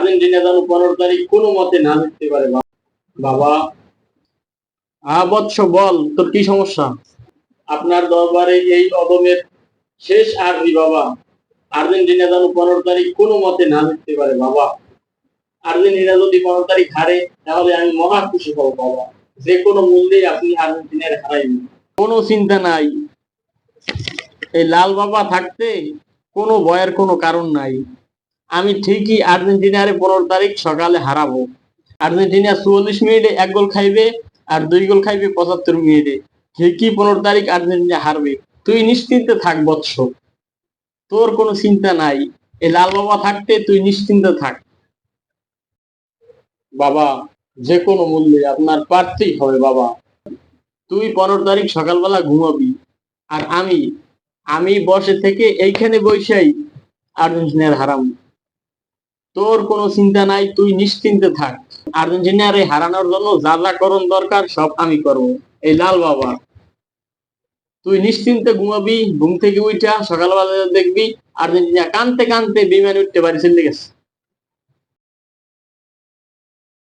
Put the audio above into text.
Argentina যেন 15 তারিখ কোনো মতে না জিততে পারে। বাবা, বৎস বল, তোর কি সমস্যা? আপনার দরবারে এই অদমের শেষ আরজি বাবা। আর্জেন্টিনা যেন 15 তারিখ কোনো মতে না জিততে পারে বাবা। আর্জেন্টিনা যদি 15 তারিখ হারে তাহলে আমি মহা খুশি হব বাবা। যে কোনো মূল্যেই আপনি আর্জেন্টিনার হারাইবেন। কোনো চিন্তা নাই, এই লাল বাবা থাকতে কোনো ভয়ের কোনো কারণ নাই। আমি ঠিকই আর্জেন্টিনারে 15 তারিখ সকালে হারাবো। আর্জেন্টিনা 44 মিনিটে 1 গোল খাইবে আর 2 গোল খাইবে 75 মিনিটে। ঠিকই 15 তারিখ আর্জেন্টিনা হারবে। তুই নিশ্চিন্তে থাক বৎস, তোর কোনো চিন্তা নাই। এই লাল বাবা থাকতে তুই নিশ্চিন্তে থাক বাবা। যে কোনো মূল্যে আপনার পারতেই হবে বাবা। তুই 15 তারিখ সকালবেলা ঘুমাবি আর আমি আমি বসে থেকে এইখানে বসেই আর্জেন্টিনার হারাম। তোর কোনো চিন্তা নাই, তুই নিশ্চিন্তে থাক। আর্জেন্টিনার এই হারানোর জন্য যা যা করণ দরকার সব আমি করব। এই লাল বাবা, তুই নিশ্চিন্তে ঘুমাবি। ঘুম থেকে উঠা সকালবেলা দেখবি আর্জেন্টিনা কানতে কানতে বিমানে উঠতে পারি চলে গেছে।